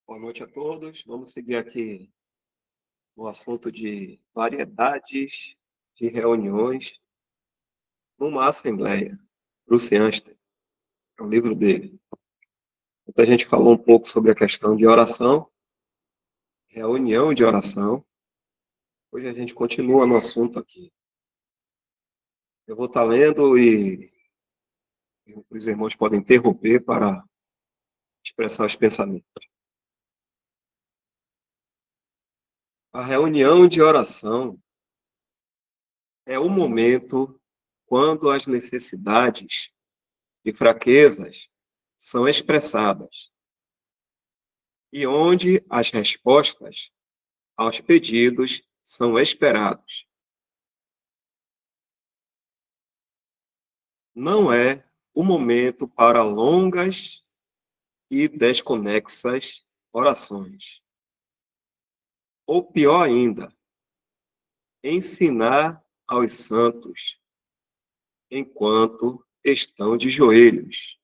Boa noite a todos. Vamos seguir aqui no assunto de variedades de reuniões numa assembleia. Bruce Anstey, é o livro dele. Então, a gente falou um pouco sobre a questão de oração, reunião de oração. Hoje a gente continua no assunto aqui. Eu vou estar lendo e os irmãos podem interromper para expressar os pensamentos. A reunião de oração é o momento quando as necessidades e fraquezas são expressadas e onde as respostas aos pedidos são esperados. Não é o momento para longas e desconexas orações. Ou pior ainda, ensinar aos santos enquanto estão de joelhos.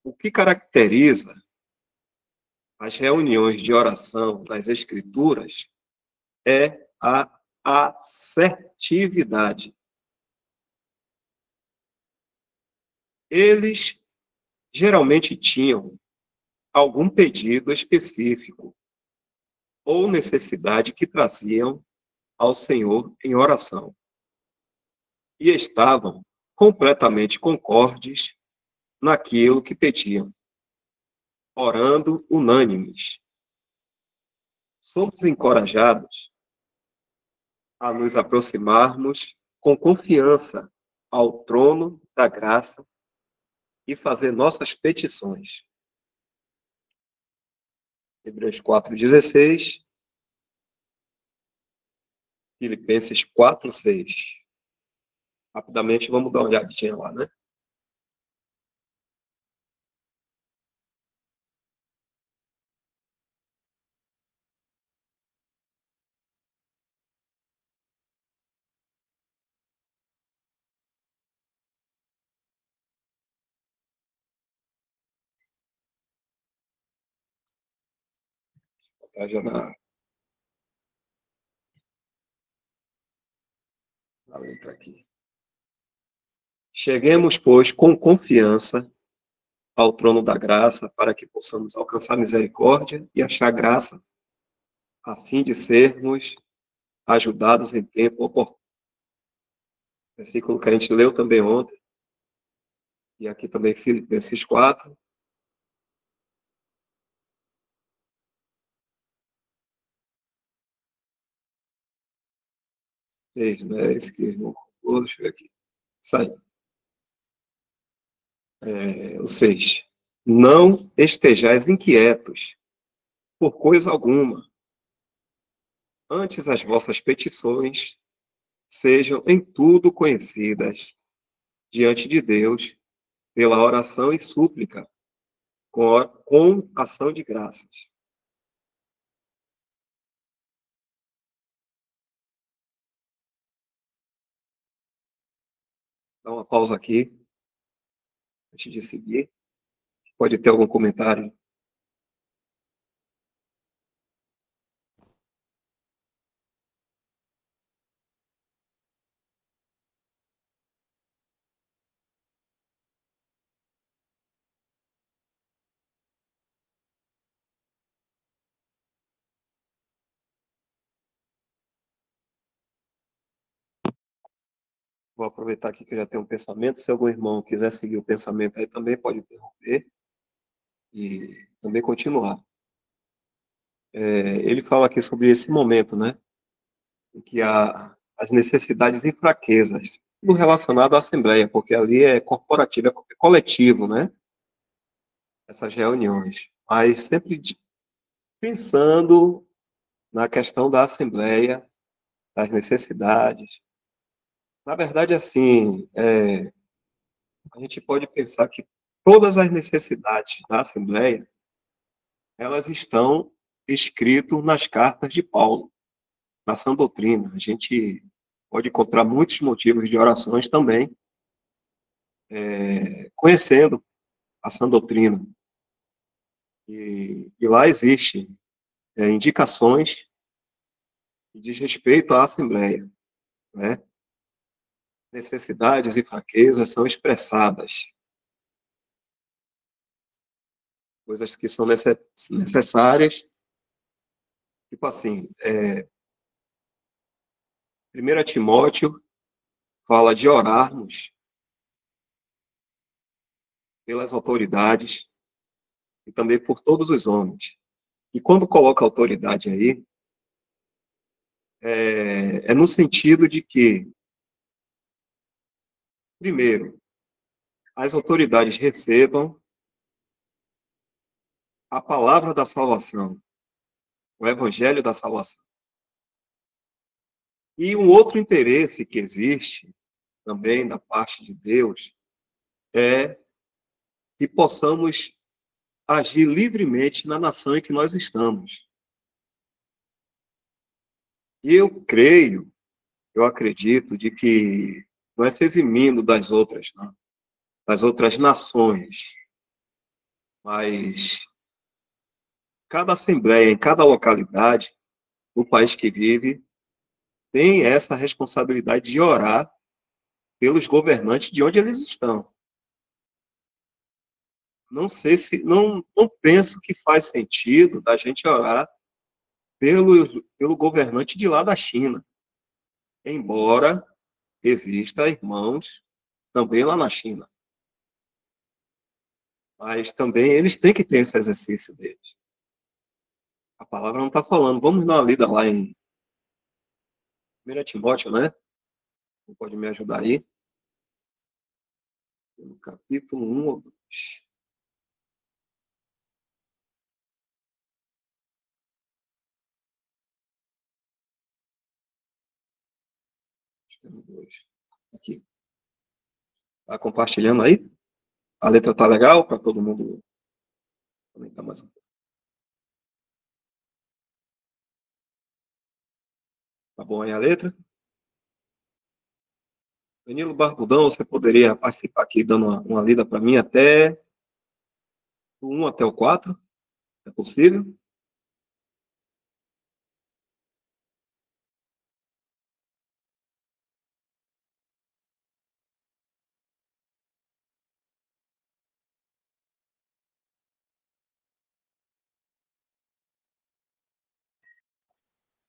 O que caracteriza as reuniões de oração das Escrituras é a assertividade. Eles geralmente tinham algum pedido específico ou necessidade que traziam ao Senhor em oração. E estavam completamente concordes naquilo que pediam, orando unânimes. Somos encorajados a nos aproximarmos com confiança ao trono da graça e fazer nossas petições. Hebreus 4:16, Filipenses 4:6. Rapidamente, vamos dar uma olhadinha lá, né? Tá já na letra aqui. Cheguemos, pois, com confiança ao trono da graça, para que possamos alcançar misericórdia e achar graça, a fim de sermos ajudados em tempo oportuno. Versículo que a gente leu também ontem, e aqui também Filipenses 4. Né? Esse que deixa eu ver aqui. Isso aí. O 6. Não estejais inquietos por coisa alguma. Antes as vossas petições sejam em tudo conhecidas diante de Deus pela oração e súplica, com ação de graças. Dá uma pausa aqui, antes de seguir. Pode ter algum comentário? Vou aproveitar aqui que eu já tenho um pensamento. Se algum irmão quiser seguir o pensamento aí também, pode interromper e também continuar. Ele fala aqui sobre esse momento, né? Em que há as necessidades e fraquezas, tudo relacionado à Assembleia, porque ali é corporativo, é coletivo, né? Essas reuniões. Mas sempre pensando na questão da Assembleia, das necessidades. Na verdade, assim, a gente pode pensar que todas as necessidades da Assembleia, elas estão escritas nas cartas de Paulo, na sã doutrina. A gente pode encontrar muitos motivos de orações também, conhecendo a sã doutrina. E lá existem indicações que diz respeito à Assembleia, né? Necessidades e fraquezas são expressadas, coisas que são necessárias, tipo assim, 1 Timóteo fala de orarmos pelas autoridades e também por todos os homens. E quando coloca autoridade aí, é no sentido de que, primeiro, as autoridades recebam a palavra da salvação, o evangelho da salvação. E um outro interesse que existe também da parte de Deus é que possamos agir livremente na nação em que nós estamos. E eu creio, eu acredito de que não é se eximindo das outras, não, das outras nações, mas cada assembleia, em cada localidade, no país que vive, tem essa responsabilidade de orar pelos governantes de onde eles estão. Não sei se, não penso que faz sentido da gente orar pelo governante de lá da China, embora exista irmãos também lá na China. Mas também eles têm que ter esse exercício deles. A palavra não está falando. Vamos dar uma lida lá em 1 Timóteo, né? Você pode me ajudar aí? No capítulo 1 ou 2. Acho que é no 2. Aqui. Está compartilhando aí? A letra está legal para todo mundo comentar mais um pouco. Tá bom aí a letra? Danilo Barbudão, você poderia participar aqui dando uma lida para mim até do 1 até o 4? É possível?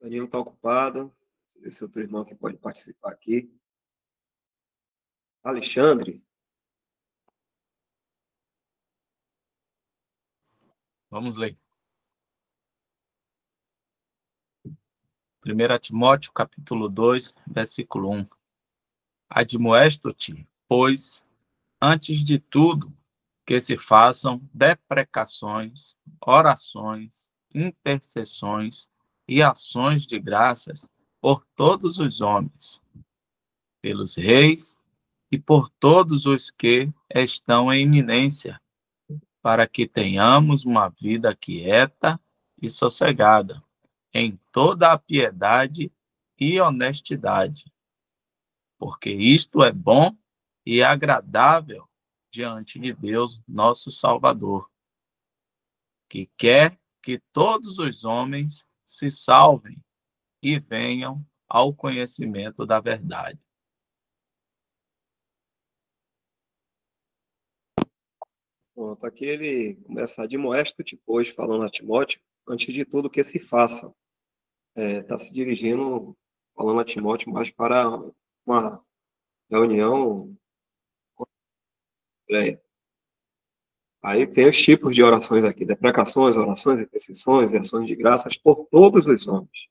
Danilo está ocupado. Esse outro irmão que pode participar aqui. Alexandre. Vamos ler. 1 Timóteo, capítulo 2, versículo 1. Admoesto-te, pois, antes de tudo, que se façam deprecações, orações, intercessões e ações de graças por todos os homens, pelos reis e por todos os que estão em eminência, para que tenhamos uma vida quieta e sossegada, em toda a piedade e honestidade, porque isto é bom e agradável diante de Deus, nosso Salvador, que quer que todos os homens se salvem e venham ao conhecimento da verdade. Pronto, aqui ele começa a admoesto-te, pois, falando a Timóteo, antes de tudo que se faça. Está se dirigindo, falando a Timóteo, mais para uma reunião. Aí tem os tipos de orações aqui, deprecações, orações, intercessões e ações de graças por todos os homens.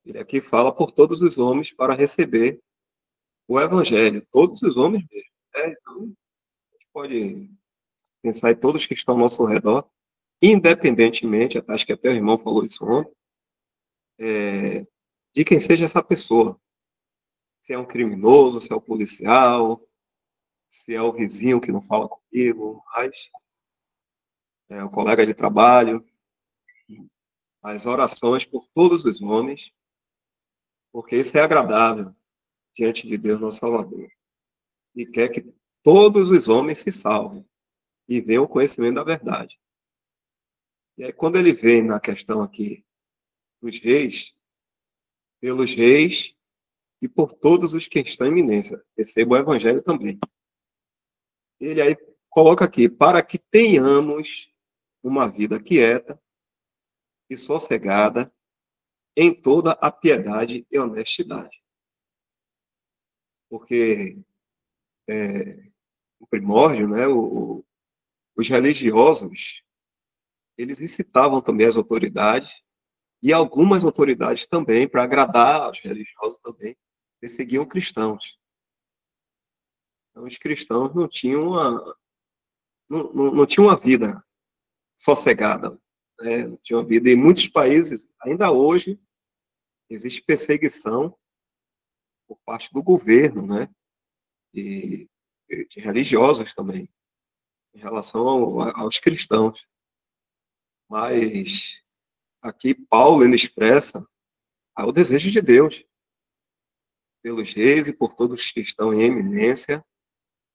Ele aqui fala por todos os homens para receber o evangelho, todos os homens mesmo. Então, a gente pode pensar em todos que estão ao nosso redor, independentemente, acho que até o irmão falou isso ontem, de quem seja essa pessoa. Se é um criminoso, se é um policial, se é o vizinho que não fala comigo, mas é um colega de trabalho. As orações por todos os homens, porque isso é agradável diante de Deus, nosso Salvador. E quer que todos os homens se salvem e venham ao conhecimento da verdade. E aí, quando ele vem na questão aqui dos reis, pelos reis e por todos os que estão em eminência, receba o evangelho também. Ele aí coloca aqui, para que tenhamos uma vida quieta e sossegada em toda a piedade e honestidade. Porque o primórdio, né, os religiosos, eles incitavam também as autoridades, e algumas autoridades também, para agradar aos religiosos também, perseguiam cristãos. Então, os cristãos não tinham não tinham uma vida sossegada, né? Não tinham uma vida. Em muitos países, ainda hoje, existe perseguição por parte do governo, né? E de religiosos também, em relação aos cristãos. Mas aqui Paulo ele expressa o desejo de Deus pelos reis e por todos que estão em eminência.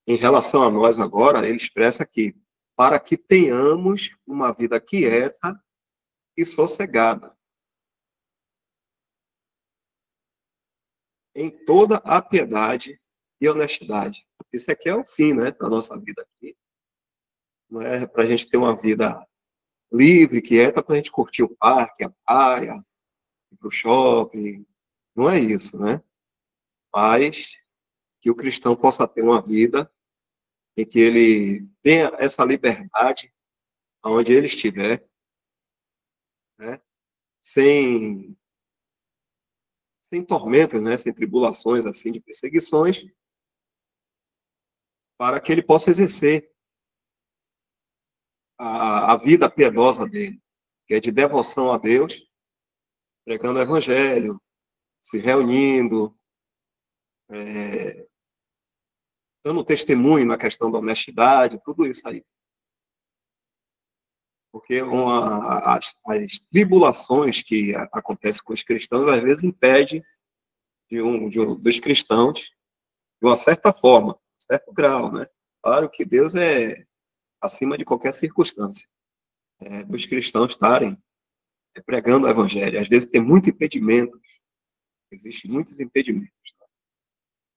Em relação a nós agora, ele expressa aqui, para que tenhamos uma vida quieta e sossegada, em toda a piedade e honestidade. Isso aqui é o fim, né, da nossa vida aqui. Não é para a gente ter uma vida livre, quieta, para a gente curtir o parque, a praia, ir para o shopping. Não é isso, né? Mas que o cristão possa ter uma vida em que ele tenha essa liberdade aonde ele estiver, né? Sem tormentos, né? Sem tribulações, assim, de perseguições, para que ele possa exercer a vida piedosa dele, que é de devoção a Deus, pregando o evangelho, se reunindo, dando testemunho na questão da honestidade, tudo isso aí. Porque as tribulações que acontecem com os cristãos, às vezes, impede dos cristãos, de uma certa forma, um certo grau, né? Claro que Deus é acima de qualquer circunstância. Dos cristãos estarem pregando o evangelho. Às vezes tem muito impedimento, existem muitos impedimentos.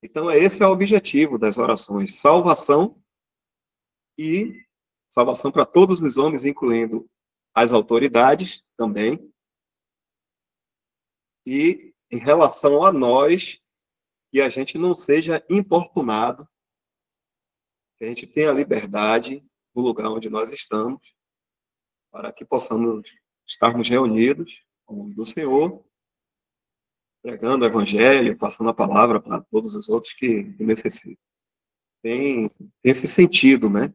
Então, esse é o objetivo das orações, salvação para todos os homens, incluindo as autoridades também, e em relação a nós, que a gente não seja importunado, que a gente tenha liberdade no lugar onde nós estamos, para que possamos estarmos reunidos com o nome do Senhor, pregando o evangelho, passando a palavra para todos os outros que necessitam. Tem esse sentido, né?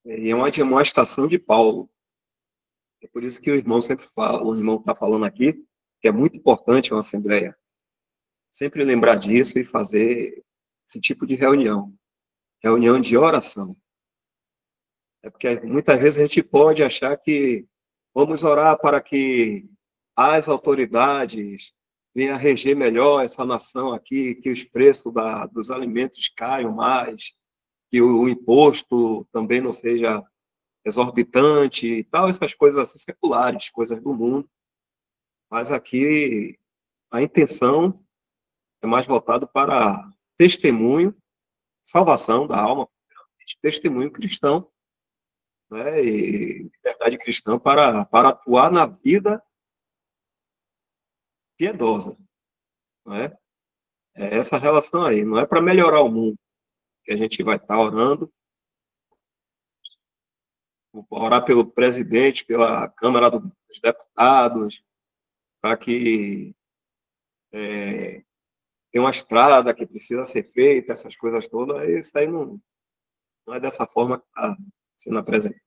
E é uma demonstração de Paulo. É por isso que o irmão sempre fala, o irmão está falando aqui, que é muito importante uma assembleia. Sempre lembrar disso e fazer esse tipo de reunião. Reunião de oração. É porque muitas vezes a gente pode achar que vamos orar para que as autoridades venham a reger melhor essa nação aqui, que os preços dos alimentos caiam mais, que o imposto também não seja exorbitante e tal, essas coisas assim seculares, coisas do mundo. Mas aqui a intenção é mais voltado para testemunho, salvação da alma, testemunho cristão, né, e liberdade cristã para atuar na vida piedosa, não é? É essa relação aí, não é para melhorar o mundo, que a gente vai estar orando, orar pelo presidente, pela Câmara dos Deputados, para que tem uma estrada que precisa ser feita, essas coisas todas, isso aí não é dessa forma que está sendo apresentado.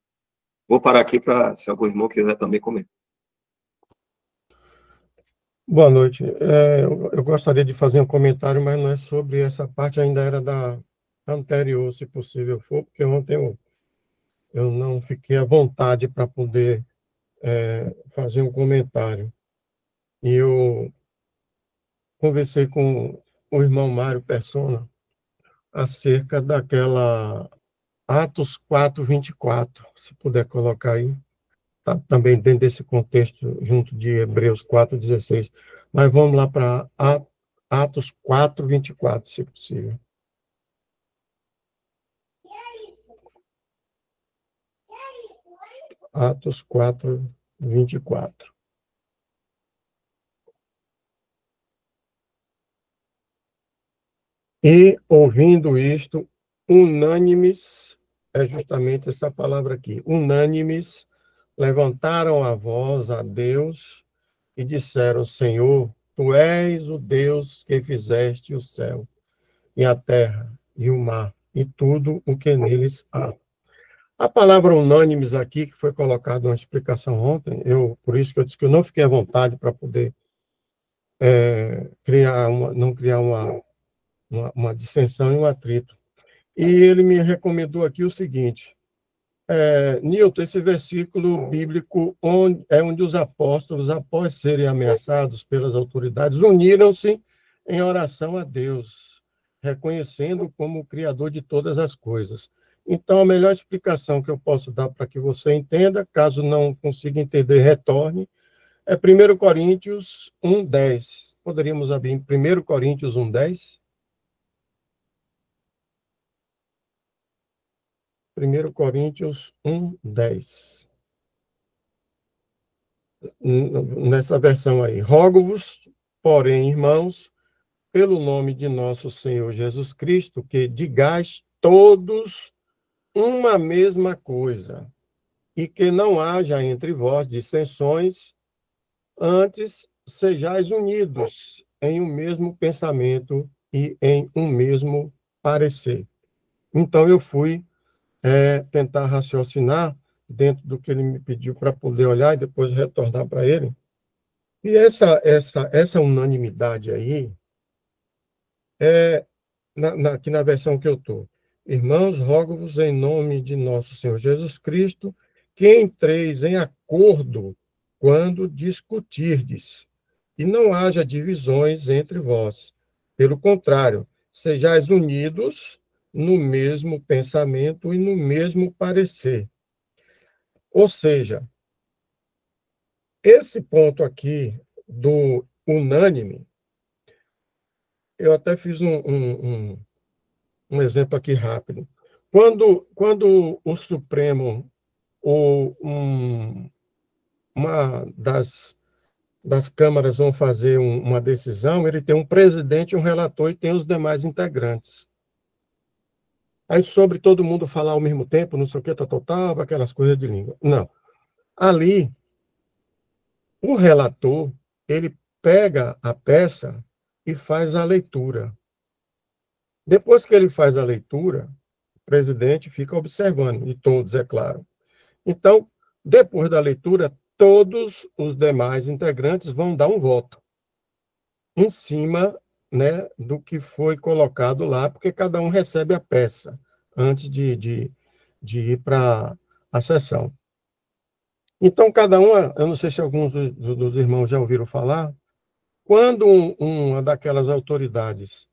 Vou parar aqui para, se algum irmão quiser também comentar. Boa noite. Eu gostaria de fazer um comentário, mas não é sobre essa parte, ainda era da anterior, se possível for, porque ontem eu não fiquei à vontade para poder fazer um comentário. E eu conversei com o irmão Mário Persona acerca daquela Atos 4:24, se puder colocar aí, tá também dentro desse contexto, junto de Hebreus 4:16. Mas vamos lá para Atos 4:24, se possível. Atos 4:24. E, ouvindo isto, unânimes, é justamente essa palavra aqui, unânimes, levantaram a voz a Deus e disseram: Senhor, tu és o Deus que fizeste o céu e a terra e o mar e tudo o que neles há. A palavra unânimes aqui, que foi colocada uma explicação ontem, por isso que eu disse que eu não fiquei à vontade para poder não criar uma dissensão e um atrito. E ele me recomendou aqui o seguinte: Newton, esse versículo bíblico onde os apóstolos, após serem ameaçados pelas autoridades, uniram-se em oração a Deus, reconhecendo como o Criador de todas as coisas. Então, a melhor explicação que eu posso dar para que você entenda, caso não consiga entender, retorne, é 1 Coríntios 1:10. Poderíamos abrir em 1 Coríntios 1:10? 1 Coríntios 1:10. Nessa versão aí. Rogo-vos, porém, irmãos, pelo nome de nosso Senhor Jesus Cristo, que digais todos uma mesma coisa, e que não haja entre vós dissensões, antes sejais unidos em um mesmo pensamento e em um mesmo parecer. Então, eu fui tentar raciocinar dentro do que ele me pediu para poder olhar e depois retornar para ele. E essa unanimidade aí é aqui na versão que eu estou. Irmãos, rogo-vos em nome de nosso Senhor Jesus Cristo, que entreis em acordo quando discutirdes, e não haja divisões entre vós. Pelo contrário, sejais unidos no mesmo pensamento e no mesmo parecer. Ou seja, esse ponto aqui do unânime, eu até fiz um exemplo aqui rápido. Quando o Supremo, ou uma das câmaras vão fazer uma decisão, ele tem um presidente, um relator e tem os demais integrantes. Aí sobre todo mundo falar ao mesmo tempo, não sei o que, tal, aquelas coisas de língua. Não. Ali, o relator, ele pega a peça e faz a leitura. Depois que ele faz a leitura, o presidente fica observando, e todos, é claro. Então, depois da leitura, todos os demais integrantes vão dar um voto em cima, né, do que foi colocado lá, porque cada um recebe a peça antes de ir para a sessão. Então, cada um, eu não sei se alguns dos irmãos já ouviram falar, quando uma daquelas autoridades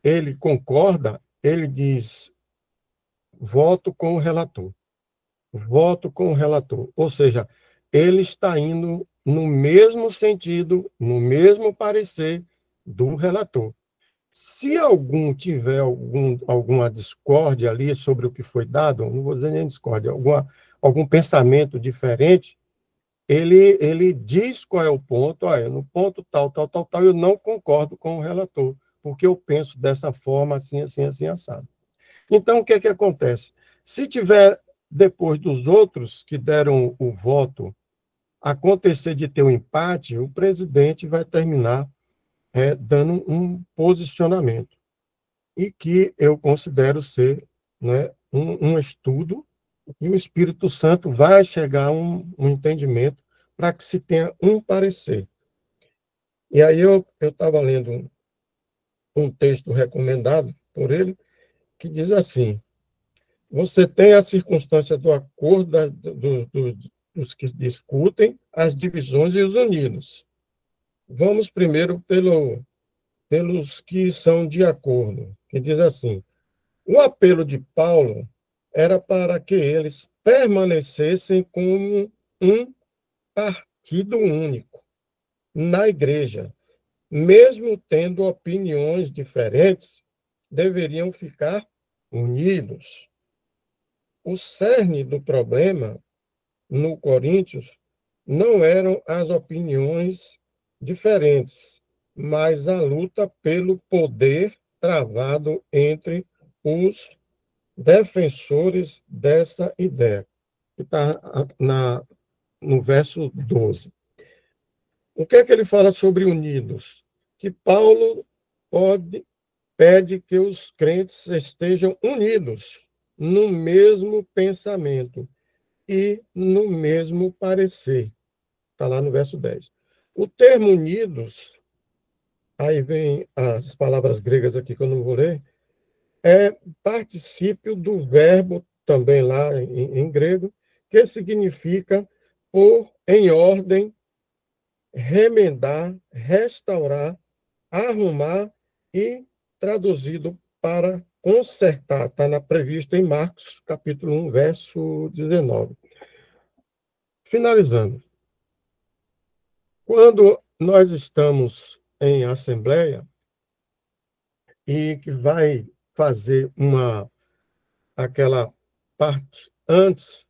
ele concorda, ele diz: voto com o relator. Voto com o relator. Ou seja, ele está indo no mesmo sentido, no mesmo parecer do relator. Se algum tiver alguma discórdia ali sobre o que foi dado, não vou dizer nem discórdia, algum pensamento diferente, ele diz qual é o ponto. No ponto tal, eu não concordo com o relator, porque eu penso dessa forma, assim, assado. Então, o que é que acontece? Se tiver, depois dos outros que deram o voto, acontecer de ter um empate, o presidente vai terminar dando um posicionamento, e que eu considero ser, né, um estudo, e o Espírito Santo vai chegar a um entendimento para que se tenha um parecer. E aí eu estava lendo um texto recomendado por ele, que diz assim: você tem a circunstância do acordo dos que discutem, as divisões e os unidos. Vamos primeiro pelos que são de acordo, que diz assim: O apelo de Paulo era para que eles permanecessem como um partido único na igreja. Mesmo tendo opiniões diferentes, deveriam ficar unidos. O cerne do problema no Coríntios não eram as opiniões diferentes, mas a luta pelo poder travado entre os defensores dessa ideia, que está no verso 12. O que é que ele fala sobre unidos? Que Paulo pede que os crentes estejam unidos no mesmo pensamento e no mesmo parecer. Está lá no verso 10. O termo unidos, aí vem as palavras gregas aqui que eu não vou ler, é particípio do verbo, também lá em grego, que significa pôr em ordem, remendar, restaurar, arrumar e traduzido para consertar. Está previsto em Marcos, capítulo 1, verso 19. Finalizando. Quando nós estamos em assembleia e que vai fazer aquela parte antes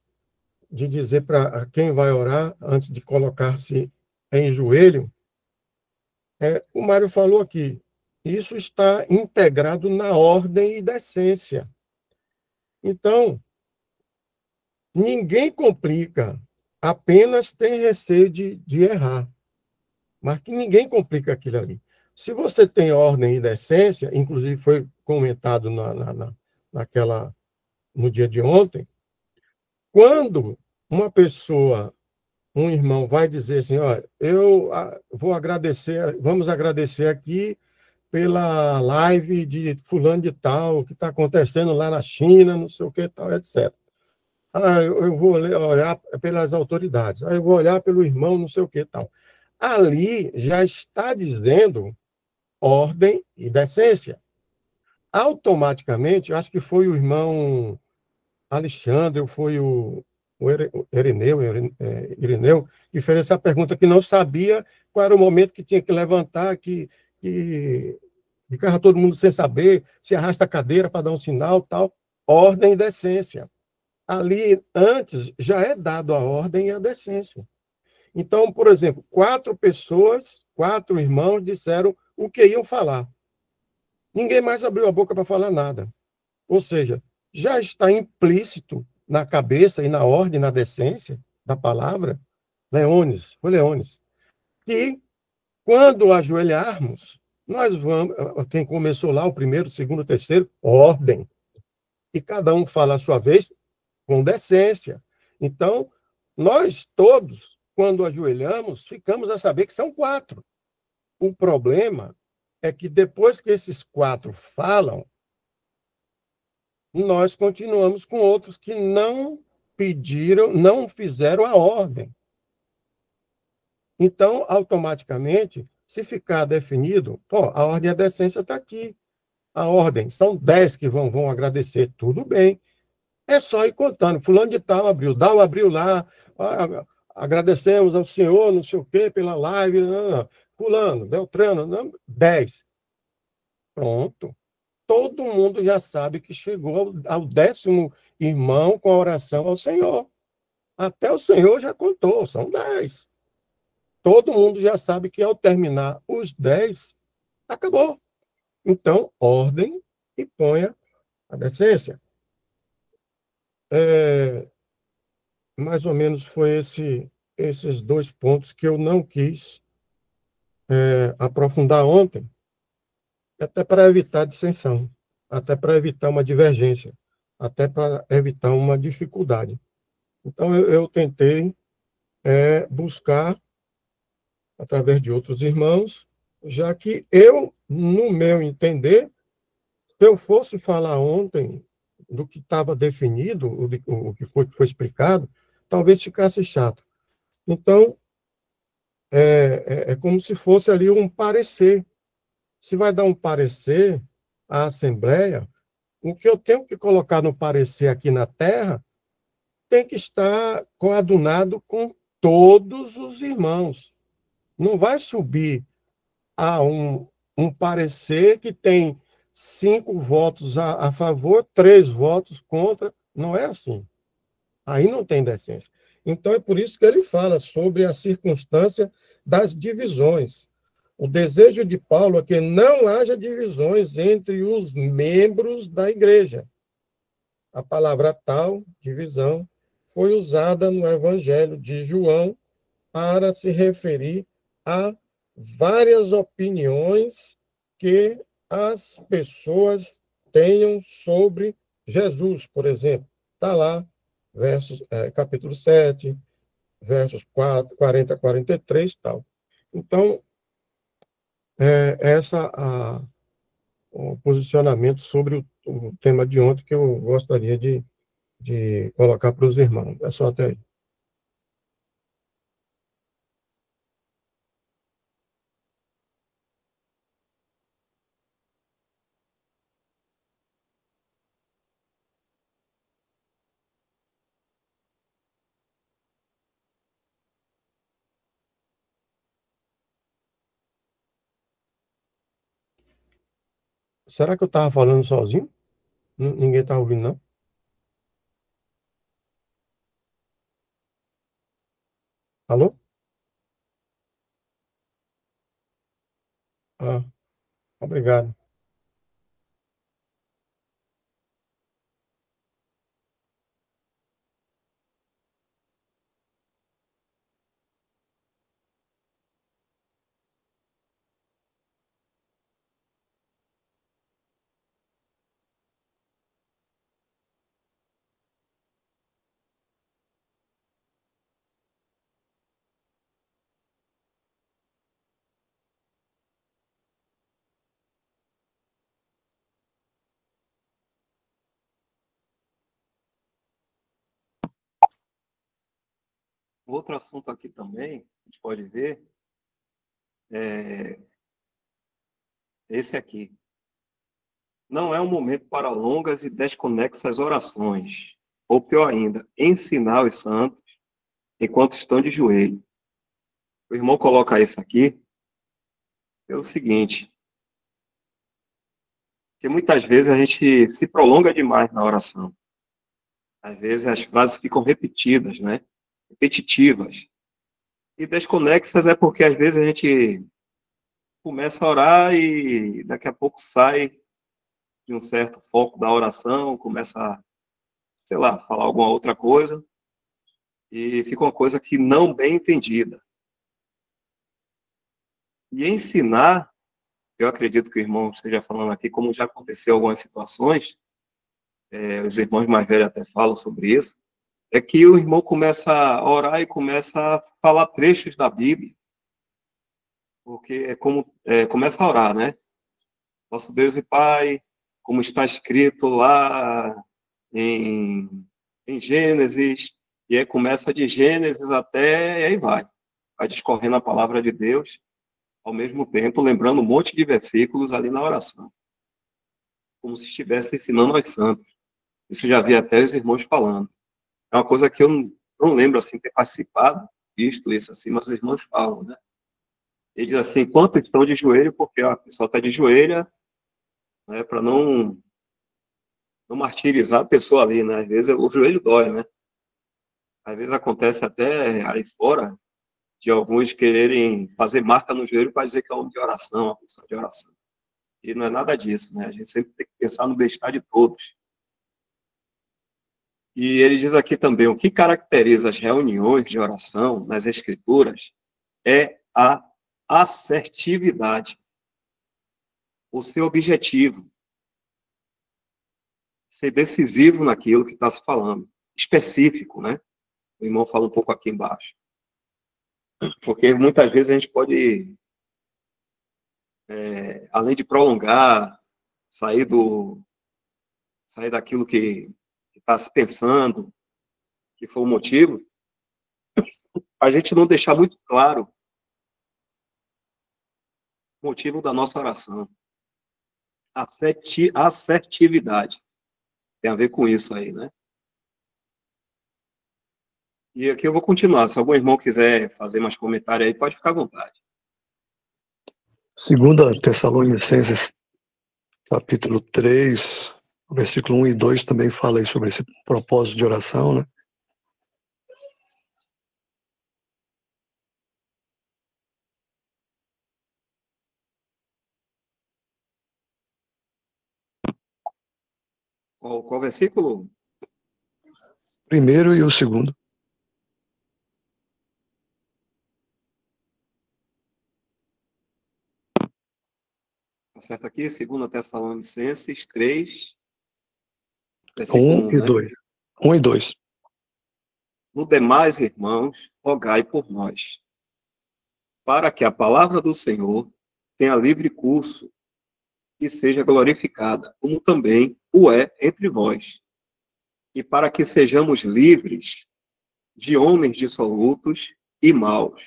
de dizer para quem vai orar, antes de colocar-se em joelho, o Mário falou aqui, isso está integrado na ordem e decência. Então, ninguém complica, apenas tem receio de errar. Mas que ninguém complica aquilo ali. Se você tem ordem e decência, inclusive foi comentado no dia de ontem, quando uma pessoa, um irmão, vai dizer assim, ó, vamos agradecer aqui pela live de fulano de tal, que está acontecendo lá na China, não sei o que tal, etc. Eu vou olhar pelas autoridades, eu vou olhar pelo irmão, não sei o que tal. Ali já está dizendo ordem e decência. Automaticamente, acho que foi o irmão Alexandre, ou foi o Irineu, que fez essa pergunta, que não sabia qual era o momento que tinha que levantar, que ficava todo mundo sem saber, se arrasta a cadeira para dar um sinal, tal. Ordem e decência. Ali, antes, já é dado a ordem e a decência. Então, por exemplo, 4 irmãos disseram o que iam falar. Ninguém mais abriu a boca para falar nada. Ou seja, já está implícito na cabeça e na ordem, na decência da palavra, foi Leônice, que quando ajoelharmos, nós vamos, quem começou lá, o primeiro, o segundo, o terceiro, ordem. E cada um fala a sua vez com decência. Então, nós todos, quando ajoelhamos, ficamos a saber que são 4. O problema é que depois que esses 4 falam, nós continuamos com outros que não pediram, não fizeram a ordem. Então, automaticamente, se ficar definido, a ordem e a decência está aqui. A ordem, são 10 que vão agradecer, tudo bem. É só ir contando. Fulano de tal abriu, Dal abriu lá, agradecemos ao senhor, não sei o quê, pela live, fulano, Beltrano, 10. Pronto. Todo mundo já sabe que chegou ao 10º irmão com a oração ao Senhor. Até o Senhor já contou, são 10. Todo mundo já sabe que ao terminar os 10, acabou. Então, ordem e ponha a decência. Mais ou menos foi esses 2 pontos que eu não quis aprofundar ontem, até para evitar dissensão, até para evitar uma divergência, até para evitar uma dificuldade. Então, eu tentei buscar, através de outros irmãos, já que eu, no meu entender, se eu fosse falar ontem do que estava definido, o que foi explicado, talvez ficasse chato. Então, é como se fosse ali um parecer. Se vai dar um parecer à Assembleia, o que eu tenho que colocar no parecer aqui na terra tem que estar coadunado com todos os irmãos. Não vai subir a um parecer que tem 5 votos a favor, 3 votos contra. Não é assim. Aí não tem decência. Então, é por isso que ele fala sobre a circunstância das divisões. O desejo de Paulo é que não haja divisões entre os membros da igreja. A palavra tal, divisão, foi usada no Evangelho de João para se referir a várias opiniões que as pessoas tenham sobre Jesus, por exemplo. Está lá, capítulo 7, versos 40 a 43, tal. Então, essa o posicionamento sobre o tema de ontem que eu gostaria de colocar para os irmãos. É só até aí. Será que eu estava falando sozinho? Ninguém está ouvindo, não? Alô? Ah, obrigado. Outro assunto aqui também, a gente pode ver, é esse aqui. Não é um momento para longas e desconexas orações, ou pior ainda, ensinar os santos enquanto estão de joelho. O irmão coloca isso aqui pelo seguinte, que muitas vezes a gente se prolonga demais na oração. Às vezes as frases ficam repetidas, né? Repetitivas. E desconexas é porque às vezes a gente começa a orar e daqui a pouco sai de um certo foco da oração, começa a, sei lá, falar alguma outra coisa e fica uma coisa que não bem entendida. E ensinar, eu acredito que o irmão esteja falando aqui, como já aconteceu em algumas situações, os irmãos mais velhos até falam sobre isso, é que o irmão começa a orar e começa a falar trechos da Bíblia, porque começa a orar, né? Nosso Deus e Pai, como está escrito lá em, em Gênesis, e aí começa de Gênesis até, e aí vai discorrendo a palavra de Deus, ao mesmo tempo lembrando um monte de versículos ali na oração, como se estivesse ensinando aos santos. Isso eu já vi até os irmãos falando. É uma coisa que eu não lembro assim ter participado, visto isso assim, mas os irmãos falam, né? Ele diz assim, enquanto estão de joelho, porque a pessoa está de joelho, né, para não martirizar a pessoa ali, né? Às vezes o joelho dói, né? Às vezes acontece até aí fora de alguns quererem fazer marca no joelho para dizer que é um homem de oração, uma pessoa de oração. E não é nada disso, né? A gente sempre tem que pensar no bem-estar de todos. E ele diz aqui também, o que caracteriza as reuniões de oração nas Escrituras é a assertividade, o seu objetivo, ser decisivo naquilo que está se falando, específico, né? O irmão fala um pouco aqui embaixo. Porque muitas vezes a gente pode, além de prolongar, sair daquilo que está se pensando, que foi o motivo, a gente não deixar muito claro o motivo da nossa oração. Assertividade. Tem a ver com isso aí, né? E aqui eu vou continuar. Se algum irmão quiser fazer mais comentário aí, pode ficar à vontade. Segunda Tessalonicenses, capítulo 3, versículo 1 e 2, também fala aí sobre esse propósito de oração, né? Qual versículo? Primeiro e o segundo. Tá certo aqui? 2 Tessalonicenses 3, versículo 1, e né? 2. 1 e 2. No demais, irmãos, rogai por nós, para que a palavra do Senhor tenha livre curso e seja glorificada, como também o é entre vós, e para que sejamos livres de homens dissolutos e maus,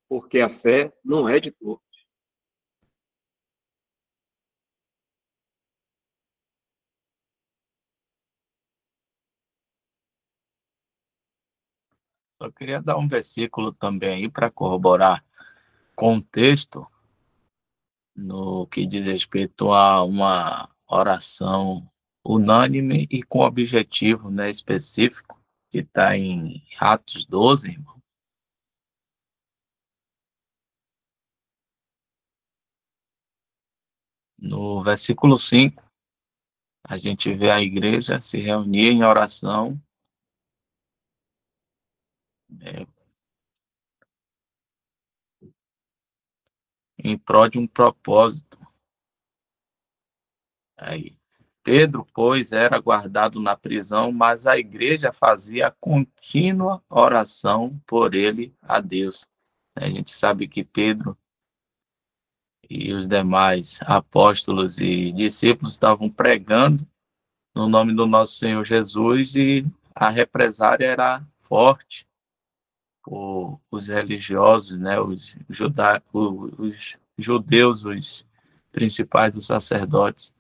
porque a fé não é de todos. Só queria dar um versículo também aí para corroborar com o texto no que diz respeito a uma oração unânime e com objetivo, né, específico, que está em Atos 12, irmão. No versículo 5, a gente vê a igreja se reunir em oração, em prol de um propósito. Aí, Pedro, pois, era guardado na prisão, mas a igreja fazia contínua oração por ele a Deus. A gente sabe que Pedro e os demais apóstolos e discípulos estavam pregando no nome do nosso Senhor Jesus e a represária era forte por os religiosos, né, os judeus, os principais dos sacerdotes,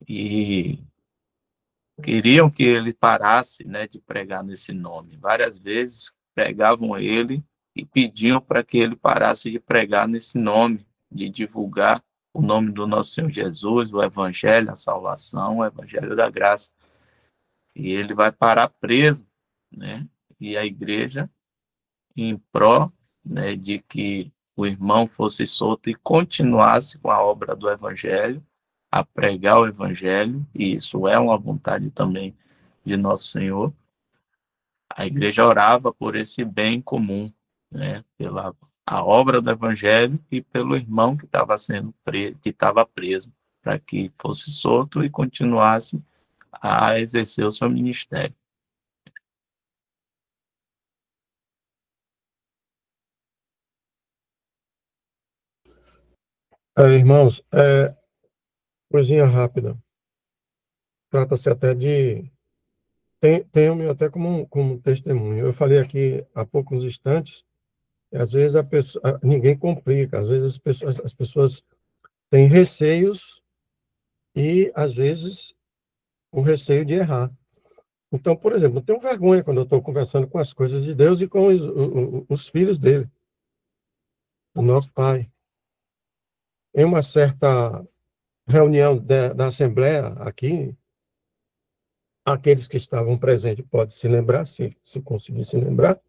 e queriam que ele parasse, né, de pregar nesse nome. Várias vezes pegavam ele e pediam para que ele parasse de pregar nesse nome, de divulgar o nome do nosso Senhor Jesus, o Evangelho, a salvação, o Evangelho da graça. E ele vai parar preso, né? E a igreja, em pró, né, de que o irmão fosse solto e continuasse com a obra do Evangelho, a pregar o Evangelho, e isso é uma vontade também de Nosso Senhor. A igreja orava por esse bem comum, né, pela a obra do Evangelho e pelo irmão que estava sendo preso, que estava preso, para que fosse solto e continuasse a exercer o seu ministério. Irmãos, coisinha rápida. Trata-se até de... Tenho-me até como testemunho. Eu falei aqui há poucos instantes, e às vezes ninguém complica, às vezes as pessoas têm receios e, às vezes, o receio de errar. Então, por exemplo, eu tenho vergonha quando eu estou conversando com as coisas de Deus e com os filhos dele, o nosso Pai. Em uma certa reunião da Assembleia aqui, aqueles que estavam presentes podem se lembrar, se conseguir se lembrar.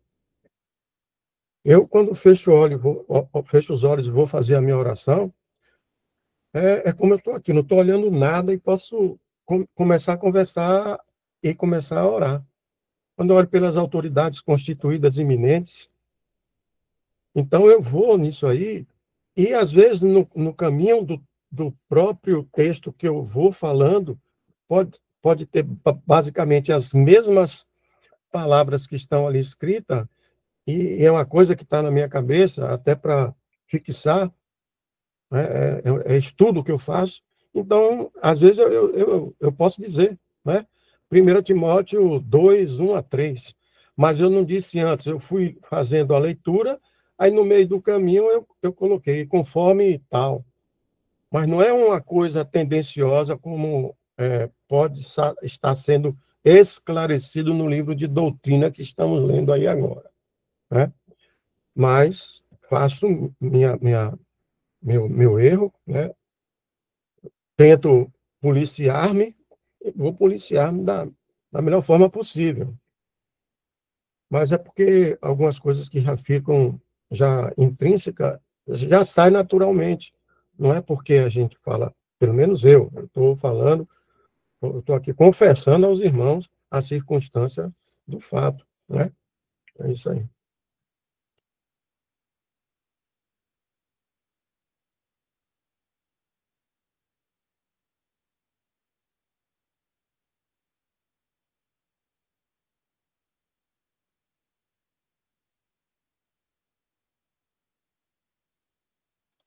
Eu, quando fecho fecho os olhos e vou fazer a minha oração, é como eu estou aqui, não estou olhando nada e posso começar a conversar e começar a orar. Quando eu olho pelas autoridades constituídas iminentes, então eu vou nisso aí, e às vezes no caminho do próprio texto que eu vou falando, pode ter basicamente as mesmas palavras que estão ali escritas, e é uma coisa que está na minha cabeça, até para fixar, né? É estudo que eu faço. Então, às vezes eu posso dizer, né? 1 Timóteo 2, 1 a 3. Mas eu não disse antes, eu fui fazendo a leitura, aí no meio do caminho eu coloquei conforme tal. Mas não é uma coisa tendenciosa como pode estar sendo esclarecido no livro de doutrina que estamos lendo aí agora, né? Mas faço meu erro, né? Tento policiar-me, vou policiar-me da melhor forma possível. Mas é porque algumas coisas que já ficam já intrínsecas, já saem naturalmente. Não é porque a gente fala, pelo menos eu estou falando, eu estou aqui confessando aos irmãos a circunstância do fato, né? É isso aí.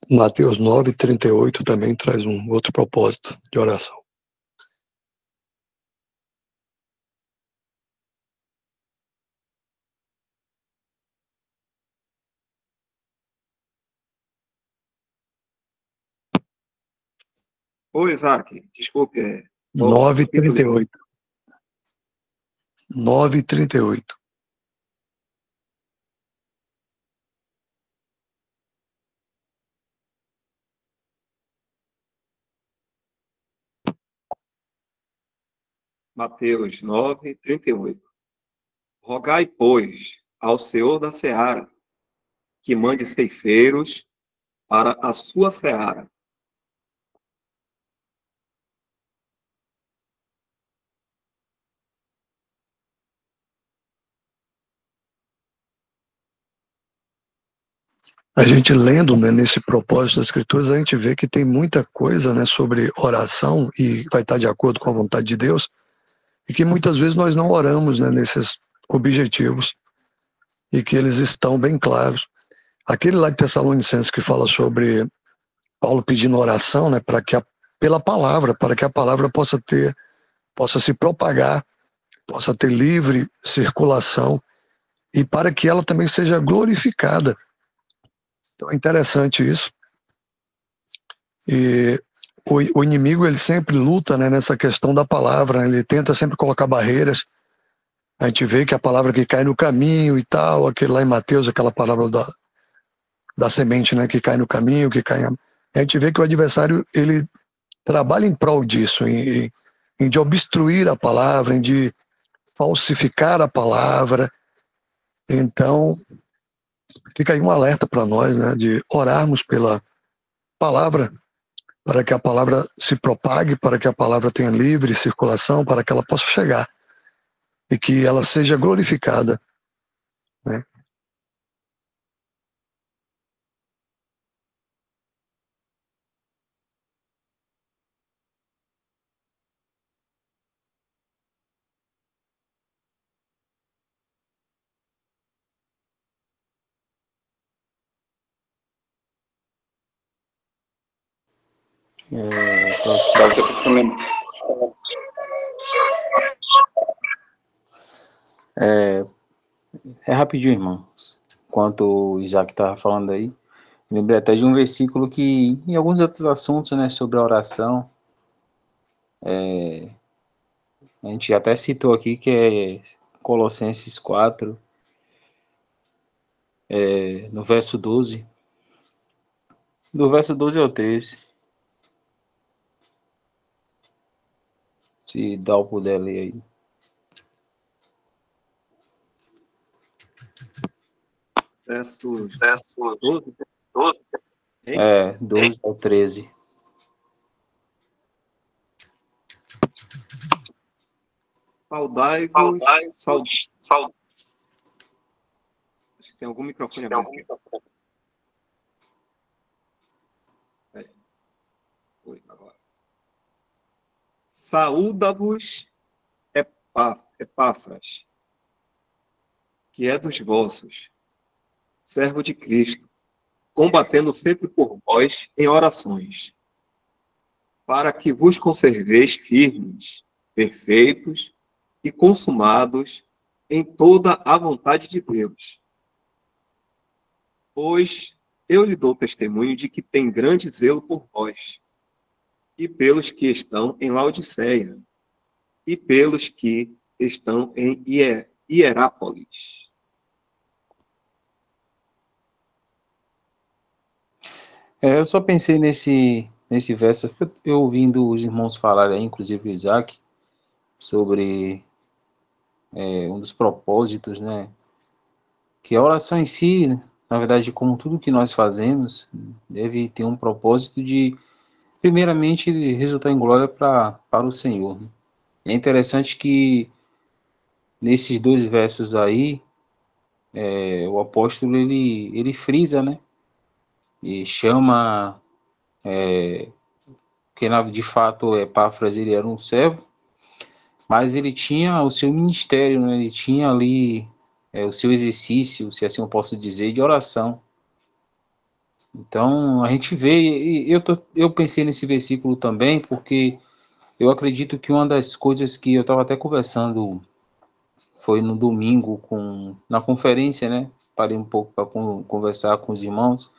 Mateus 9:38 também traz um outro propósito de oração. Ô, Isaac, desculpe, qual o capítulo? 9:38. 9:38. Mateus 9:38. Rogai, pois, ao Senhor da seara, que mande ceifeiros para a sua seara. A gente lendo, né, nesse propósito das Escrituras, a gente vê que tem muita coisa, né, sobre oração e vai estar de acordo com a vontade de Deus, e que muitas vezes nós não oramos, né, nesses objetivos, e que eles estão bem claros. Aquele lá de Tessalonicenses que fala sobre Paulo pedindo oração, né, para que pela palavra, para que a palavra possa se propagar, possa ter livre circulação e para que ela também seja glorificada. Então é interessante isso. E o inimigo, ele sempre luta, né, nessa questão da palavra, né? Ele tenta sempre colocar barreiras. A gente vê que a palavra que cai no caminho e tal, aquele lá em Mateus, aquela palavra da semente, né, que cai no caminho, que cai... A gente vê que o adversário, ele trabalha em prol disso, em de obstruir a palavra, em de falsificar a palavra. Então, fica aí um alerta para nós, né, de orarmos pela palavra, para que a palavra se propague, para que a palavra tenha livre circulação, para que ela possa chegar e que ela seja glorificada, né? É rapidinho, irmãos. Enquanto o Isaac estava falando aí, lembrei até de um versículo que, em alguns outros assuntos, né, sobre a oração, a gente até citou aqui, que é Colossenses 4, no verso 12. Do verso 12 ao 13. Se Dal puder ler aí. Versos 12. 12 ao 13. Saudai-vos. Acho que tem algum microfone aberto aqui. Foi, agora. Saúda-vos, Epáfras, que é dos vossos, servo de Cristo, combatendo sempre por vós em orações, para que vos conserveis firmes, perfeitos e consumados em toda a vontade de Deus. Pois eu lhe dou testemunho de que tem grande zelo por vós, e pelos que estão em Laodiceia, e pelos que estão em Hierápolis. Eu só pensei nesse verso, eu ouvindo os irmãos falarem, inclusive o Isaac, sobre um dos propósitos, né? Que a oração em si, na verdade, como tudo que nós fazemos, deve ter um propósito de, primeiramente, resultar em glória para o Senhor. É interessante que nesses dois versos aí, o apóstolo ele frisa, né? E chama, que de fato Epáfras ele era um servo, mas ele tinha o seu ministério, né? Ele tinha ali o seu exercício, se assim eu posso dizer, de oração. Então a gente vê, e eu pensei nesse versículo também, porque eu acredito que uma das coisas que eu estava até conversando foi no domingo na conferência, né? Parei um pouco para conversar com os irmãos.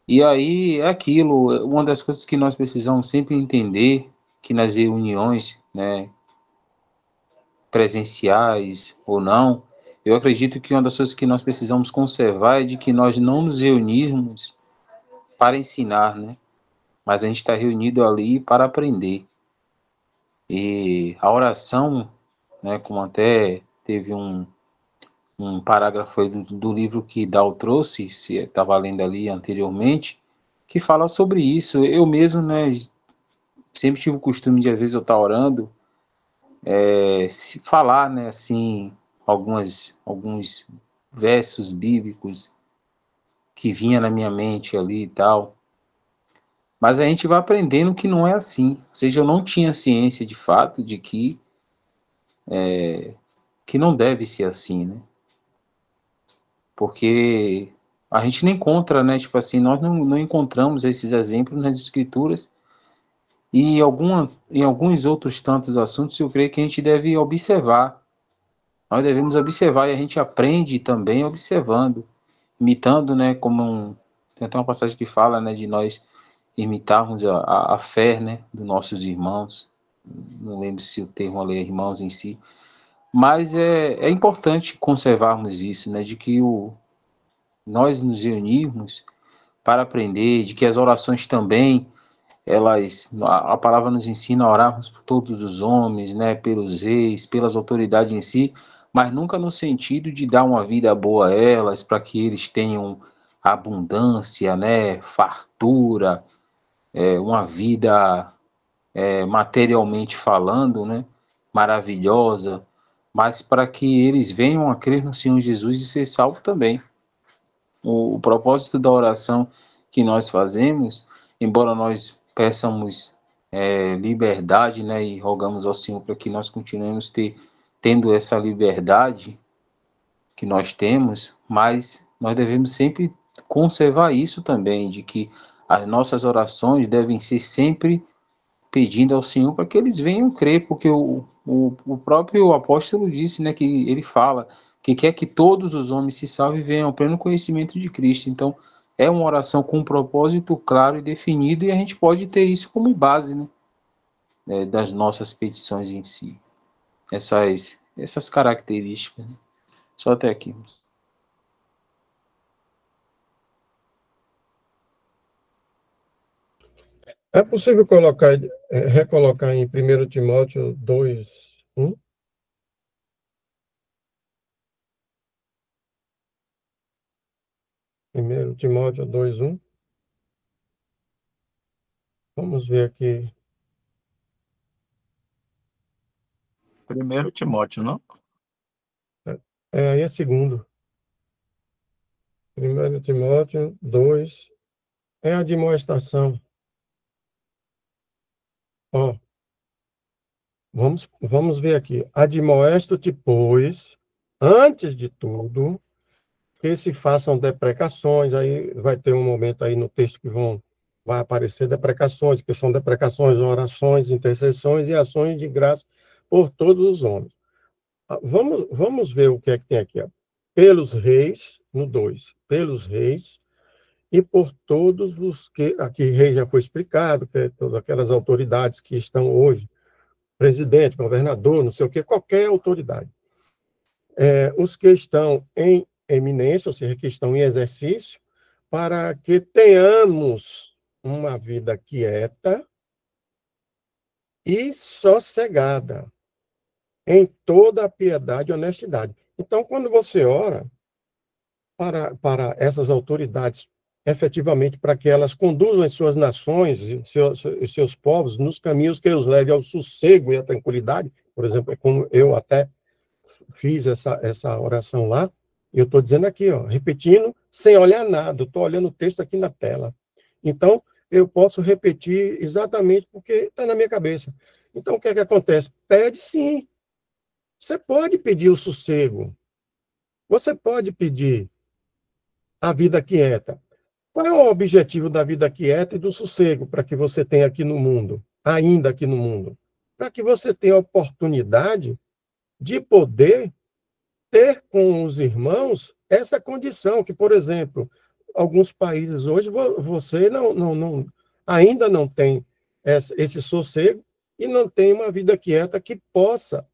E aí é aquilo, uma das coisas que nós precisamos sempre entender, que nas reuniões, né, presenciais ou não, eu acredito que uma das coisas que nós precisamos conservar é de que nós não nos reunirmos para ensinar, né? Mas a gente está reunido ali para aprender. E a oração, né, como até teve um parágrafo aí do livro que Dal trouxe, se estava lendo ali anteriormente, que fala sobre isso. Eu mesmo, né, sempre tive o costume de, às vezes, eu estar orando, se falar, né, assim, alguns versos bíblicos que vinha na minha mente ali e tal. Mas a gente vai aprendendo que não é assim. Ou seja, eu não tinha ciência de fato de que não deve ser assim, né? Porque a gente não encontra, né? Tipo assim, nós não encontramos esses exemplos nas escrituras e em alguns outros tantos assuntos eu creio que a gente deve observar. Nós devemos observar e a gente aprende também observando, imitando, né? Tem até uma passagem que fala, né? De nós imitarmos a fé, né? Dos nossos irmãos. Não lembro se o termo ali é irmãos em si. Mas é importante conservarmos isso, né? De que nós nos reunirmos para aprender, de que as orações também, a palavra nos ensina a orarmos por todos os homens, né? Pelos reis, pelas autoridades em si, mas nunca no sentido de dar uma vida boa a elas, para que eles tenham abundância, né? Fartura, uma vida materialmente falando, né? Maravilhosa, mas para que eles venham a crer no Senhor Jesus e ser salvos também. O propósito da oração que nós fazemos, embora nós peçamos liberdade, né, e rogamos ao Senhor para que nós continuemos tendo essa liberdade que nós temos, mas nós devemos sempre conservar isso também, de que as nossas orações devem ser sempre pedindo ao Senhor para que eles venham crer, porque o próprio apóstolo disse, né, que ele fala que quer que todos os homens se salvem e venham ao pleno conhecimento de Cristo. Então, é uma oração com um propósito claro e definido, e a gente pode ter isso como base, né, das nossas petições em si. Essas características. Né? Só até aqui. É possível recolocar em 1 Timóteo 2, 1? Primeiro Timóteo 2, 1. Vamos ver aqui. 1 Timóteo, não? Aí é segundo. 1 Timóteo 2. É a admoestação. Ó, vamos ver aqui. Admoesto-te, pois, antes de tudo, que se façam deprecações. Aí vai ter um momento aí no texto que vai aparecer deprecações, que são deprecações, orações, intercessões e ações de graça por todos os homens. Vamos ver o que é que tem aqui. Ó. Pelos reis, no 2, pelos reis e por todos os que, aqui rei já foi explicado, que é todas aquelas autoridades que estão hoje, presidente, governador, não sei o que, qualquer autoridade. Os que estão em eminência, ou seja, que estão em exercício, para que tenhamos uma vida quieta e sossegada, em toda a piedade e honestidade. Então, quando você ora para essas autoridades, efetivamente, para que elas conduzam as suas nações e seus povos nos caminhos que os leve ao sossego e à tranquilidade, por exemplo, como eu até fiz essa oração lá, e eu estou dizendo aqui, ó, repetindo, sem olhar nada, estou olhando o texto aqui na tela. Então, eu posso repetir exatamente porque está na minha cabeça. Então, o que é que acontece? Pede sim. Você pode pedir o sossego. Você pode pedir a vida quieta. Qual é o objetivo da vida quieta e do sossego para que você tenha aqui no mundo, ainda aqui no mundo? Para que você tenha a oportunidade de poder ter com os irmãos essa condição, que, por exemplo, alguns países hoje você ainda não tem esse sossego e não tem uma vida quieta que possa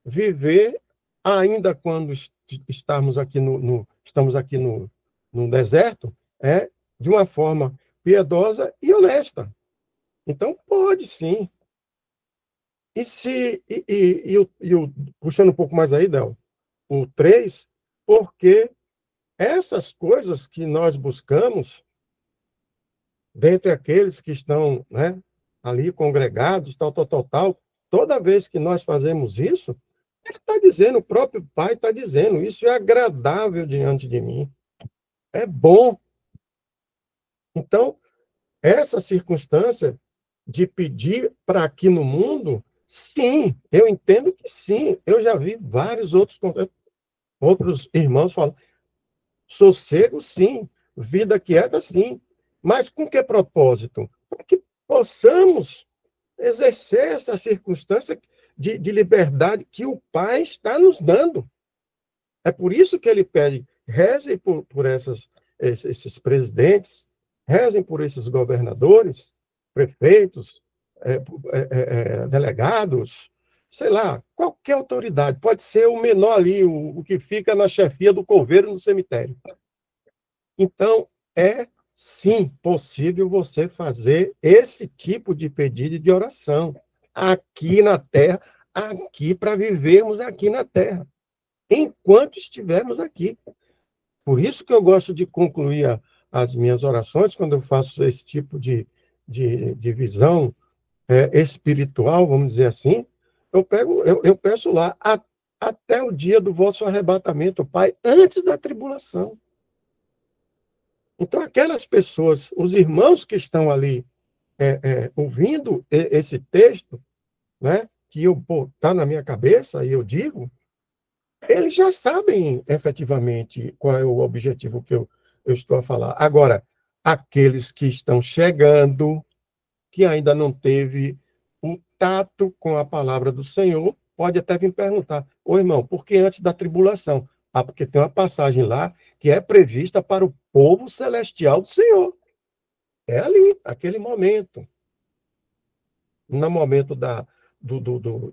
viver, ainda quando estamos aqui no deserto, de uma forma piedosa e honesta. Então, pode sim. Puxando um pouco mais aí, Del, o 3, porque essas coisas que nós buscamos, dentre aqueles que estão, né, ali congregados, tal, toda vez que nós fazemos isso, ele está dizendo, o próprio Pai está dizendo, isso é agradável diante de mim, é bom. Então, essa circunstância de pedir para aqui no mundo, sim, eu entendo que sim. Eu já vi vários outros irmãos falando, sossego, sim, vida quieta, sim. Mas com que propósito? Para que possamos exercer essa circunstância de liberdade que o Pai está nos dando. É por isso que ele pede, rezem por esses presidentes, rezem por esses governadores, prefeitos, delegados, sei lá, qualquer autoridade. Pode ser o menor ali, o que fica na chefia do coveiro no cemitério. Então, é sim possível você fazer esse tipo de pedido de oração aqui na Terra, aqui para vivermos aqui na Terra, enquanto estivermos aqui. Por isso que eu gosto de concluir as minhas orações, quando eu faço esse tipo de visão espiritual, vamos dizer assim, eu peço lá, até o dia do vosso arrebatamento, Pai, antes da tribulação. Então, aquelas pessoas, os irmãos que estão ali ouvindo esse texto, né, que está na minha cabeça e eu digo, eles já sabem efetivamente qual é o objetivo que eu estou a falar. Agora, aqueles que estão chegando, que ainda não teve um tato com a palavra do Senhor, pode até vir perguntar, ô irmão, por que antes da tribulação? Ah, porque tem uma passagem lá que é prevista para o povo celestial do Senhor. É ali, aquele momento. No momento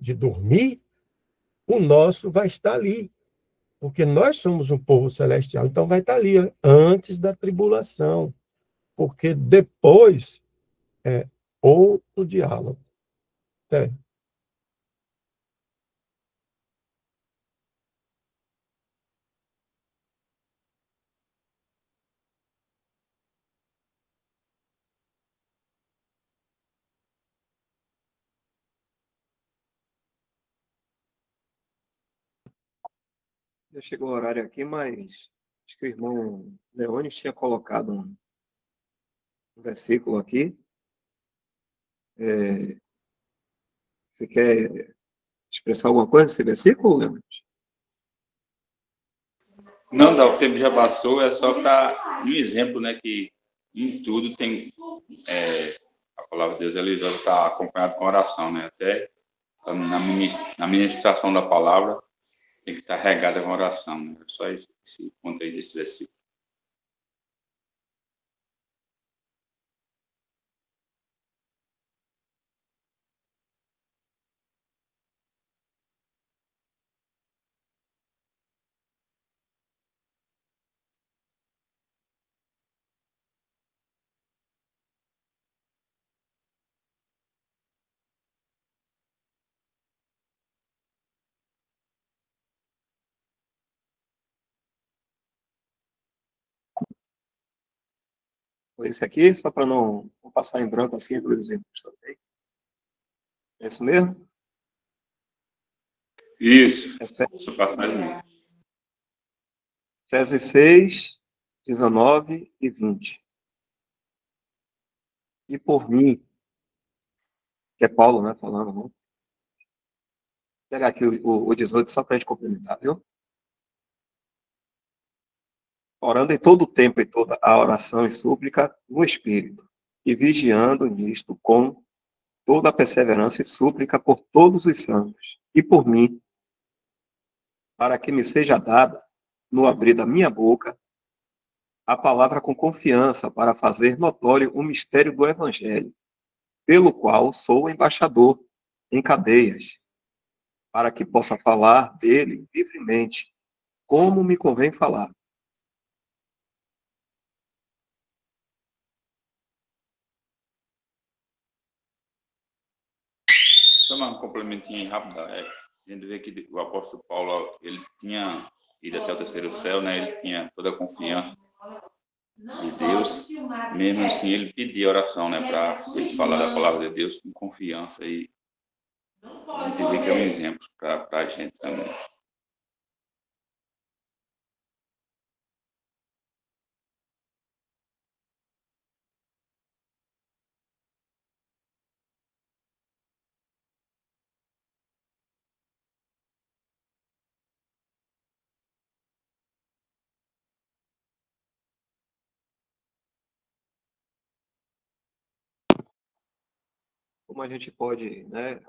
de dormir, o nosso vai estar ali. Porque nós somos um povo celestial, então vai estar ali, antes da tribulação. Porque depois é outro diálogo. Já chegou o horário aqui, mas acho que o irmão Leônio tinha colocado um versículo aqui. Você quer expressar alguma coisa nesse versículo, Leônio? Não, dá, o tempo já passou, é só para um exemplo, né, que em tudo tem a palavra de Deus, ela está acompanhada com oração, né, até na ministração da palavra tem que estar regada com oração, né, só esse ponto aí desse versículo. Foi esse aqui, só para não passar em branco assim, por exemplo, também. É isso mesmo? Isso. Essa passagem mesmo. Efésios 6, 19 e 20. E por mim, que é Paulo, né, falando, né? Vou pegar aqui o 18 só para a gente complementar, viu? Orando em todo o tempo e toda a oração e súplica no Espírito, e vigiando nisto com toda a perseverança e súplica por todos os santos, e por mim, para que me seja dada, no abrir da minha boca, a palavra com confiança para fazer notório o mistério do Evangelho, pelo qual sou embaixador em cadeias, para que possa falar dele livremente, como me convém falar. Só um complementinho rápido. A gente vê que o apóstolo Paulo, ele tinha ido até o terceiro céu, né? Ele tinha toda a confiança de Deus. Mesmo assim, ele pedia oração, né? Para ele falar da palavra de Deus com confiança. E a gente vê que é um exemplo para a gente também. Como a gente pode, né,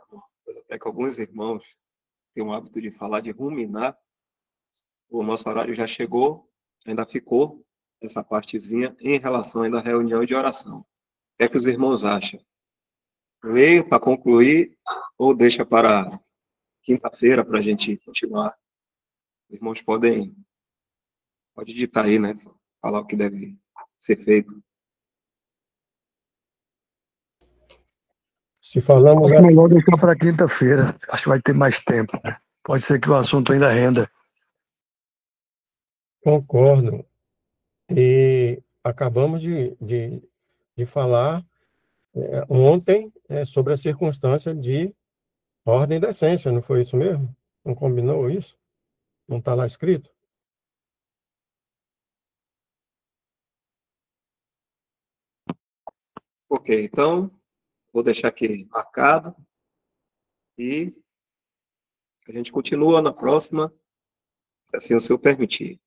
até que alguns irmãos têm o hábito de falar, de ruminar, o nosso horário já chegou, ainda ficou essa partezinha em relação ainda à reunião de oração. O que é que os irmãos acham? Leio para concluir ou deixa para quinta-feira para a gente continuar? Os irmãos pode ditar aí, né? Falar o que deve ser feito. Se falamos... É melhor deixar para quinta-feira. Acho que vai ter mais tempo. Pode ser que o assunto ainda renda. Concordo. E acabamos de falar ontem sobre a circunstância de ordem da essência, não foi isso mesmo? Não combinou isso? Não está lá escrito? Ok, então, vou deixar aqui marcado e a gente continua na próxima, se assim o senhor permitir.